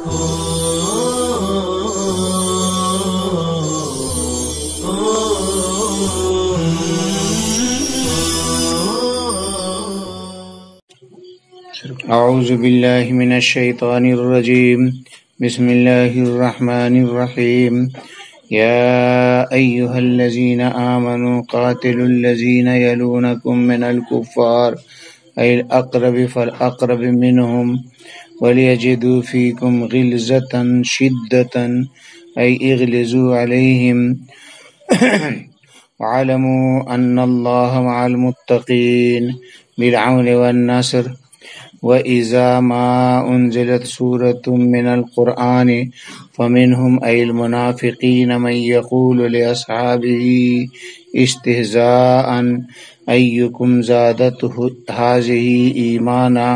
اعوذ باللہ من الشیطان الرجیم بسم اللہ الرحمن الرحیم یا ایہا الذین آمنوا قاتلوا الذین یلونکم من الکفار ای الاقرب فالاقرب منہم ولیجدوا فیکم غلظة شدة ای اغلظوا علیہم وعلموا ان اللہ مع المتقین بالعون والنصر وَإِذَا مَا أُنزِلَتْ سُورَةٌ مِّنَ الْقُرْآنِ فَمِنْهُمْ أَيْ الْمُنَافِقِينَ مَنْ يَقُولُ لِأَصْحَابِهِ اسْتِهْزَاءً أَيُّكُمْ زَادَتْهُ هَٰذِهِ إِيمَانًا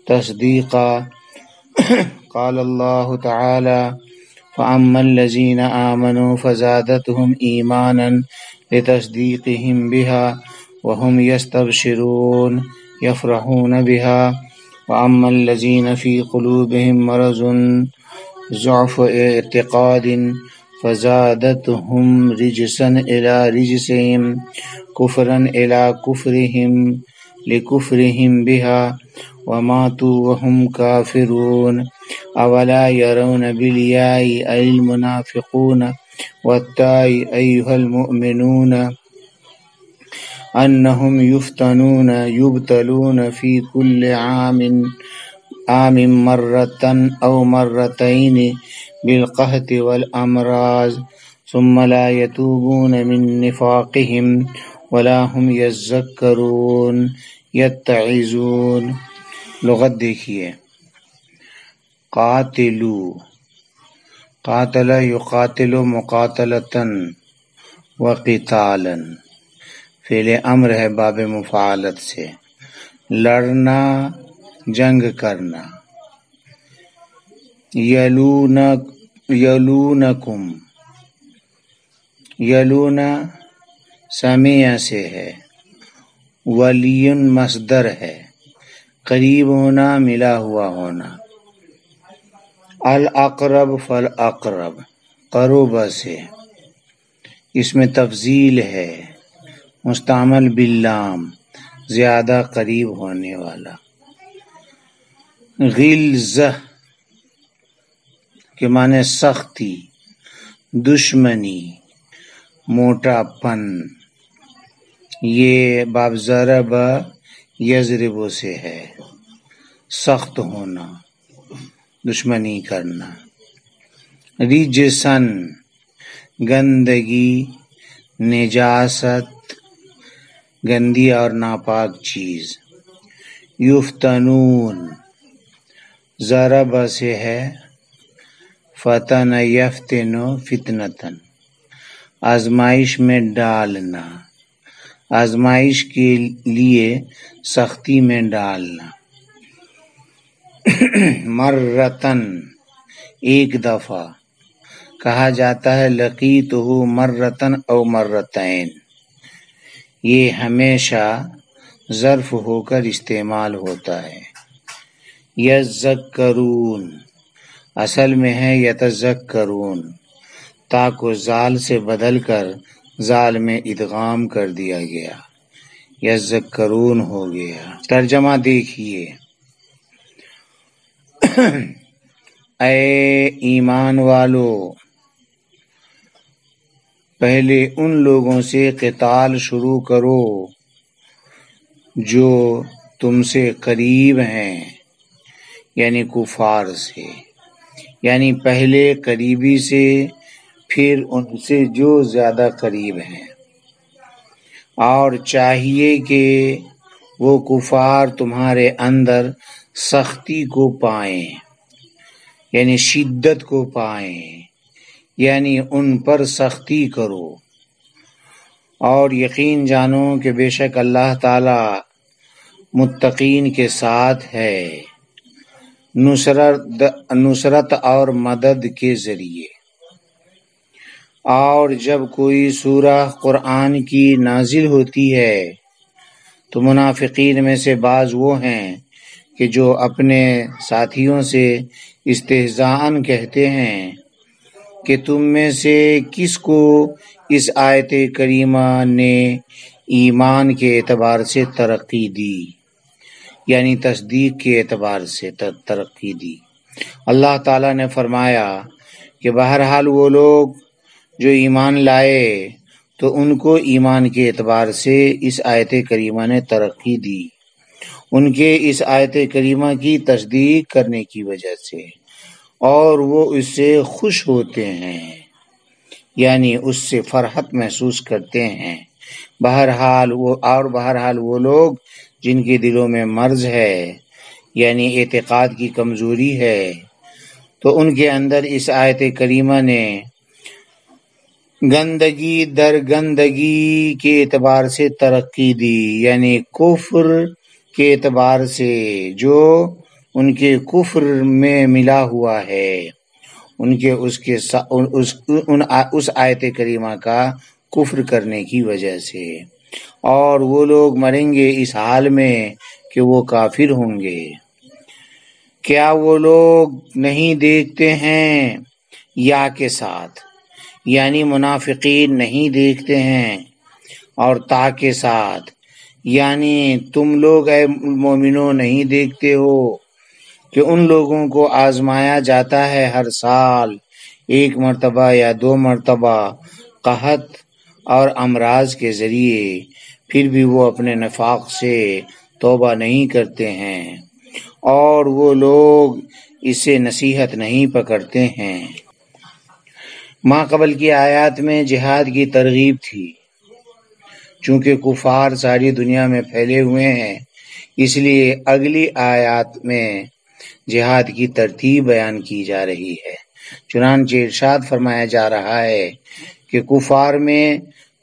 تَصْدِيقًا قَالَ اللَّهُ تَعَالَى فَأَمَّا الَّذِينَ آمَنُوا فَزَادَتْهُمْ إِيمَانًا لِتَصْدِيقِهِمْ بِهَا وَهُمْ يَسْتَبْشِرُونَ يَفْرَحُونَ بِهَا وَأَمَّا الَّذِينَ فِي قُلُوبِهِمْ مَرَضٌ ضَعْفُ اعْتِقَادٍ فَزَادَتْهُمْ رِجْسًا إِلَى رِجْسِهِمْ كُفْرًا إِلَى كُفْرِهِمْ لِكُفْرِهِمْ بِهَا وَمَاتُوا وَهُمْ كَافِرُونَ أَوَلَا يَرَوْنَ بِالْيَاءِ أَيِ الْمُنَافِقُونَ وَالتَّاءِ أَيُّهَا الْمُؤْمِنُونَ أنهم يبتلون في كل عام مرة أو مرتين بالقحط والأمراض ثم لا يتوبون من نفاقهم ولا هم يذكرون يتعظون. لغت دیکھیے. قاتلو، قاتل یقاتل مقاتلتاً وقتالاً، فعل امر ہے باب مفاعلت سے، لڑنا جنگ کرنا. یلونکم، یلون سمیع سے ہے، ولیون مصدر ہے، قریب ہونا، ملا ہوا ہونا. الاقرب فالاقرب، قرب سے، اس میں تفضیل ہے، مستعمل باللام، زیادہ قریب ہونے والا. غلظہ کے معنی سختی، دشمنی، موٹا پن. یہ باب ضرب یضرب سے ہے، سخت ہونا، دشمنی کرنا. رجسن، گندگی، نجاست، گندی اور ناپاک چیز. یفتنون، ضرب سے ہے، فتن یفتن فتنتن، آزمائش میں ڈالنا، آزمائش کے لیے سختی میں ڈالنا. مرتن، ایک دفعہ. کہا جاتا ہے لقیتہ مرتن او مرتین، یہ ہمیشہ ظرف ہو کر استعمال ہوتا ہے. یذکرون، اصل میں ہے یتذکرون، تا کو زال سے بدل کر زال میں ادغام کر دیا گیا، یذکرون ہو گیا. ترجمہ دیکھیے. اے ایمان والو، پہلے ان لوگوں سے قتال شروع کرو جو تم سے قریب ہیں، یعنی کفار سے، یعنی پہلے قریبی سے، پھر ان سے جو زیادہ قریب ہیں. اور چاہیے کہ وہ کفار تمہارے اندر سختی کو پائیں، یعنی شدت کو پائیں، یعنی ان پر سختی کرو. اور یقین جانو کہ بے شک اللہ تعالی متقین کے ساتھ ہے، نصرت اور مدد کے ذریعے. اور جب کوئی سورہ قرآن کی نازل ہوتی ہے تو منافقین میں سے بعض وہ ہیں کہ جو اپنے ساتھیوں سے استہزاءً کہتے ہیں کہ تم میں سے کس کو اس آیت کریمہ نے ایمان کے اعتبار سے ترقی دی، یعنی تصدیق کے اعتبار سے ترقی دی۔ اللہ تعالیٰ نے فرمایا کہ بہرحال وہ لوگ جو ایمان لائے تو ان کو ایمان کے اعتبار سے اس آیت کریمہ نے ترقی دی، ان کے اس آیت کریمہ کی تصدیق کرنے کی وجہ سے، اور وہ اس سے خوش ہوتے ہیں، یعنی اس سے فرحت محسوس کرتے ہیں۔ بہرحال وہ لوگ جن کے دلوں میں مرض ہے، یعنی اعتقاد کی کمزوری ہے، تو ان کے اندر اس آیت کریمہ نے گندگی در گندگی کے اعتبار سے ترقی دی، یعنی کفر کے اعتبار سے جو ان کے کفر میں ملا ہوا ہے، ان کے اس آیت کریمہ کا کفر کرنے کی وجہ سے، اور وہ لوگ مریں گے اس حال میں کہ وہ کافر ہوں گے۔ کیا وہ لوگ نہیں دیکھتے ہیں یا کے ساتھ، یعنی منافقین نہیں دیکھتے ہیں، اور تا کے ساتھ یعنی تم لوگ اے مومنوں نہیں دیکھتے ہو کہ ان لوگوں کو آزمایا جاتا ہے ہر سال 1 مرتبہ یا 2 مرتبہ قحط اور امراض کے ذریعے، پھر بھی وہ اپنے نفاق سے توبہ نہیں کرتے ہیں، اور وہ لوگ اسے نصیحت نہیں پکڑتے ہیں۔ ماں قبل کی آیات میں جہاد کی ترغیب تھی، چونکہ کفار ساری دنیا میں پھیلے ہوئے ہیں، اس لیے اگلی آیات میں جہاد کی ترتیب بیان کی جا رہی ہے۔ چنانچہ ارشاد فرمایا جا رہا ہے کہ کفار میں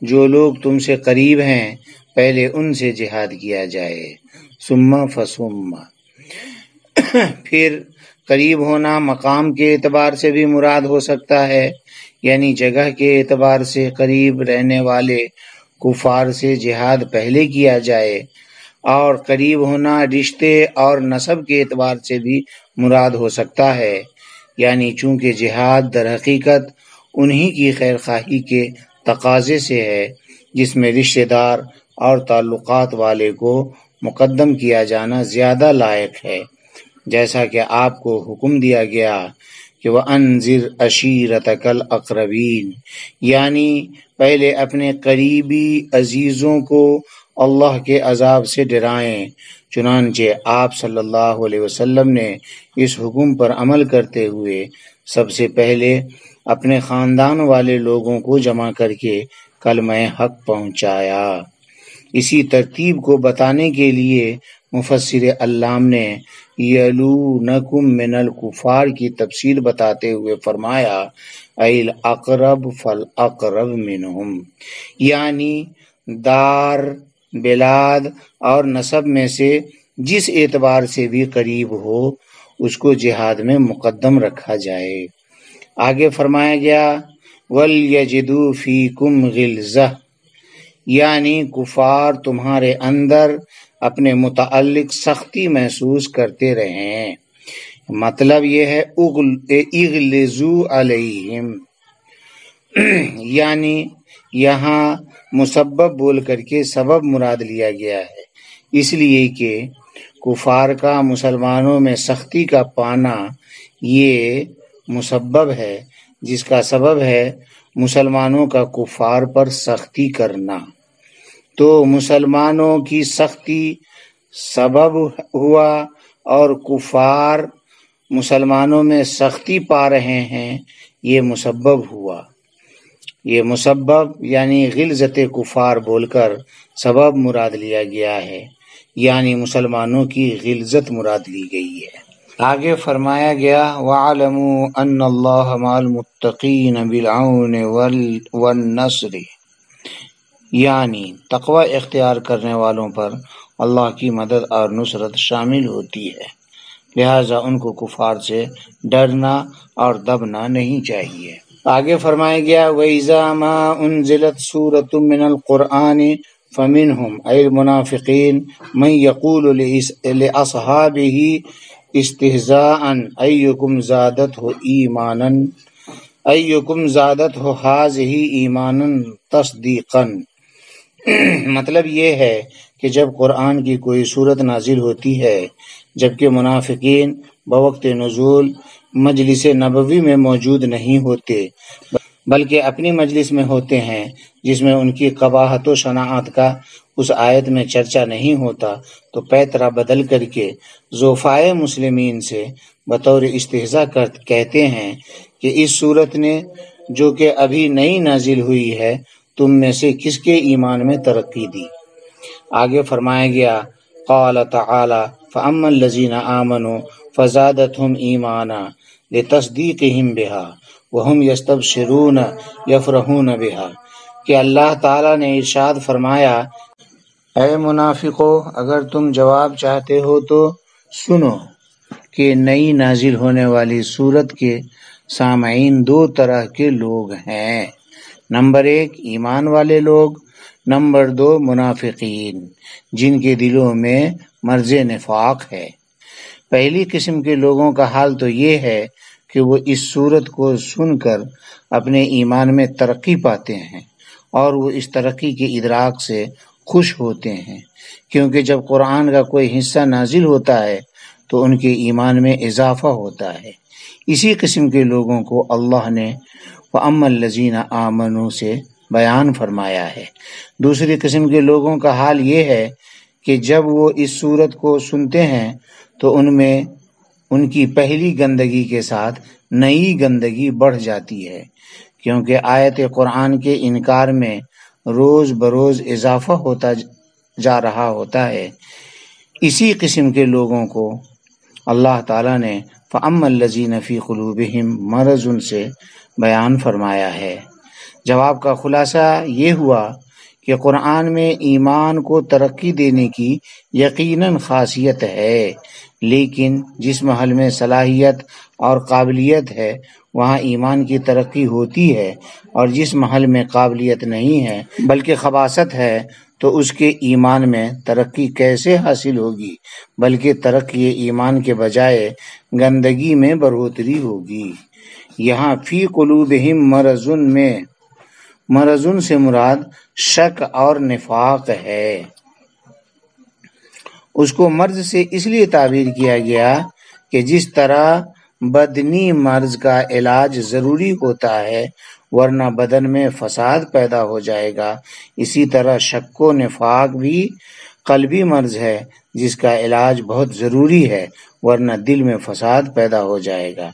جو لوگ تم سے قریب ہیں پہلے ان سے جہاد کیا جائے، ثم فثم۔ پھر قریب ہونا مقام کے اعتبار سے بھی مراد ہو سکتا ہے، یعنی جگہ کے اعتبار سے قریب رہنے والے کفار سے جہاد پہلے کیا جائے، اور قریب ہونا رشتے اور نسب کے اعتبار سے بھی مراد ہو سکتا ہے، یعنی چونکہ جہاد در حقیقت انہی کی خیر خواہی کے تقاضے سے ہے جس میں رشتہ دار اور تعلقات والے کو مقدم کیا جانا زیادہ لائق ہے، جیسا کہ آپ کو حکم دیا گیا کہ وَأَنذِرْ عَشِيرَتَكَ الْأَقْرَبِينَ، یعنی پہلے اپنے قریبی عزیزوں کو اللہ کے عذاب سے ڈرائیں۔ چنانچہ آپ صلی اللہ علیہ وسلم نے اس حکم پر عمل کرتے ہوئے سب سے پہلے اپنے خاندان والے لوگوں کو جمع کر کے کلمہ حق پہنچایا۔ اسی ترتیب کو بتانے کے لیے مفسر علام نے یلونکم من الکفار کی تفسیر بتاتے ہوئے فرمایا ایل اقرب فالاقرب منہم، یعنی دار، بلاد اور نسب میں سے جس اعتبار سے بھی قریب ہو اس کو جہاد میں مقدم رکھا جائے۔ آگے فرمایا گیا وَلْيَجِدُوا فِيكُمْ غِلْظَةً، یعنی کفار تمہارے اندر اپنے متعلق سختی محسوس کرتے رہیں۔ مطلب یہ ہے اغلظوا علیہم، یعنی یہاں مسبب بول کر کے سبب مراد لیا گیا ہے، اس لیے کہ کفار کا مسلمانوں میں سختی کا پانا یہ مسبب ہے، جس کا سبب ہے مسلمانوں کا کفار پر سختی کرنا، تو مسلمانوں کی سختی سبب ہوا اور کفار مسلمانوں میں سختی پا رہے ہیں، یہ مسبب ہوا۔ یہ مسبب یعنی غلظت کفار بول کر سبب مراد لیا گیا ہے، یعنی مسلمانوں کی غلظت مراد لی گئی ہے۔ آگے فرمایا گیا وَاعْلَمُوا أَنَّ اللَّهَ مَعَ الْمُتَّقِينَ بِالْعَوْنِ وَالنَّصْرِ، یعنی تقوی اختیار کرنے والوں پر اللہ کی مدد اور نصرت شامل ہوتی ہے، لہٰذا ان کو کفار سے ڈرنا اور دبنا نہیں چاہیے۔ آگے فرمایا گیا وَإِذَا مَا أُنزِلَتْ سُورَةٌ مِّنَ الْقُرْآنِ فمنهم أي المنافقين من يقول لأصحابه استهزاء أيكم زادته هذه ایمانا تصدیقا۔ مطلب یہ ہے کہ جب قرآن کی کوئی صورت نازل ہوتی ہے جبکہ منافقین بوقت نزول مجلس نبوی میں موجود نہیں ہوتے بلکہ اپنی مجلس میں ہوتے ہیں جس میں ان کی قباحت و شناعت کا اس آیت میں چرچا نہیں ہوتا، تو پیترا بدل کر کے ضعفائے مسلمین سے بطور استہزاء کہتے ہیں کہ اس صورت نے جو کہ ابھی نئی نازل ہوئی ہے تم میں سے کس کے ایمان میں ترقی دی۔ آگے فرمایا گیا قال تعالی فاما الذین آمنوا فزادتهم ایمانا لتصدیقهم بها وهم یستبشرون یفرحون بها، کہ اللہ تعالی نے ارشاد فرمایا اے منافقو اگر تم جواب چاہتے ہو تو سنو کہ نئی نازل ہونے والی سورت کے سامعین دو طرح کے لوگ ہیں، نمبر 1 ایمان والے لوگ، نمبر 2 منافقین جن کے دلوں میں مرض نفاق ہے۔ پہلی قسم کے لوگوں کا حال تو یہ ہے کہ وہ اس صورت کو سن کر اپنے ایمان میں ترقی پاتے ہیں اور وہ اس ترقی کے ادراک سے خوش ہوتے ہیں، کیونکہ جب قرآن کا کوئی حصہ نازل ہوتا ہے تو ان کے ایمان میں اضافہ ہوتا ہے۔ اسی قسم کے لوگوں کو اللہ نے وَأَمَّا الَّذِينَ آمَنُوا سے بیان فرمایا ہے۔ دوسری قسم کے لوگوں کا حال یہ ہے کہ جب وہ اس صورت کو سنتے ہیں تو ان میں ان کی پہلی گندگی کے ساتھ نئی گندگی بڑھ جاتی ہے، کیونکہ آیت قرآن کے انکار میں روز بروز اضافہ ہوتا جا رہا ہوتا ہے۔ اسی قسم کے لوگوں کو اللہ تعالیٰ نے فَأَمَّا الَّذِينَ فِي قُلُوبِهِمْ مَرَضٌ سے بیان فرمایا ہے۔ جواب کا خلاصہ یہ ہوا کہ قرآن میں ایمان کو ترقی دینے کی یقیناً خاصیت ہے، لیکن جس محل میں صلاحیت اور قابلیت ہے وہاں ایمان کی ترقی ہوتی ہے، اور جس محل میں قابلیت نہیں ہے بلکہ خباثت ہے تو اس کے ایمان میں ترقی کیسے حاصل ہوگی، بلکہ ترقی ایمان کے بجائے گندگی میں بڑھوتری ہوگی۔ یہاں فی قلوبہم مرضن میں مرضن سے مراد شک اور نفاق ہے۔ اس کو مرض سے اس لیے تعبیر کیا گیا کہ جس طرح بدنی مرض کا علاج ضروری ہوتا ہے ورنہ بدن میں فساد پیدا ہو جائے گا، اسی طرح شک و نفاق بھی قلبی مرض ہے جس کا علاج بہت ضروری ہے ورنہ دل میں فساد پیدا ہو جائے گا۔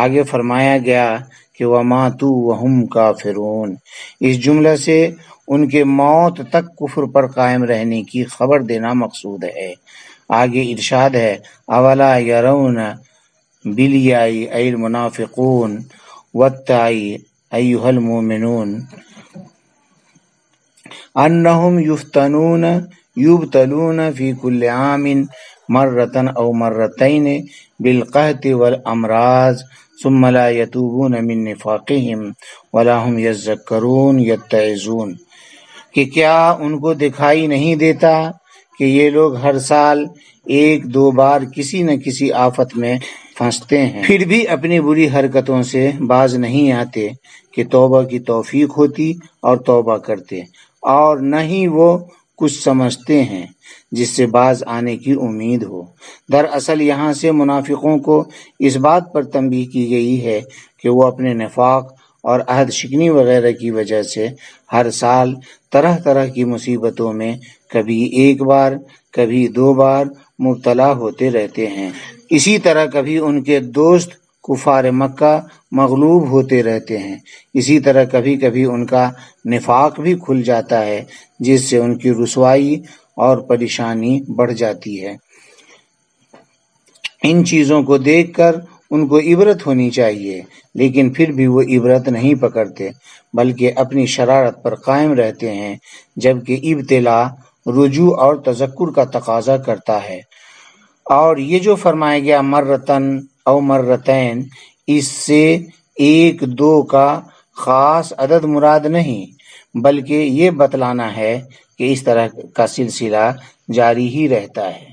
آگے فرمایا گیا کہ وَمَاتُوا وَهُمْ كَافِرُونَ، اس جملہ سے ان کے موت تک کفر پر قائم رہنے کی خبر دینا مقصود ہے۔ آگے ارشاد ہے اولا یرون بالیاء ای المنافقون والتاء ایھا المؤمنون انہم یبتلون فی کل عام مرۃ او مرتین بالقحط والامراض ثم لا یتوبون من نفاقہم ولا هم یذکرون یتعظون، کہ کیا ان کو دکھائی نہیں دیتا کہ یہ لوگ ہر سال 1-2 بار کسی نہ کسی آفت میں پھنستے ہیں پھر بھی اپنی بری حرکتوں سے باز نہیں آتے کہ توبہ کی توفیق ہوتی اور توبہ کرتے، اور نہ ہی وہ کچھ سمجھتے ہیں جس سے باز آنے کی امید ہو۔ دراصل یہاں سے منافقوں کو اس بات پر تنبیہ کی گئی ہے کہ وہ اپنے نفاق اور عہد شکنی وغیرہ کی وجہ سے ہر سال طرح طرح کی مصیبتوں میں کبھی 1 بار کبھی 2 بار مبتلا ہوتے رہتے ہیں۔ اسی طرح کبھی ان کے دوست کفار مکہ مغلوب ہوتے رہتے ہیں، اسی طرح کبھی کبھی ان کا نفاق بھی کھل جاتا ہے جس سے ان کی رسوائی اور پریشانی بڑھ جاتی ہے۔ ان چیزوں کو دیکھ کر ان کو عبرت ہونی چاہیے، لیکن پھر بھی وہ عبرت نہیں پکڑتے بلکہ اپنی شرارت پر قائم رہتے ہیں، جبکہ ابتلا رجوع اور تذکر کا تقاضا کرتا ہے۔ اور یہ جو فرمایا گیا مرتن او مرتین، اس سے 1-2 کا خاص عدد مراد نہیں، بلکہ یہ بتلانا ہے کہ اس طرح کا سلسلہ جاری ہی رہتا ہے۔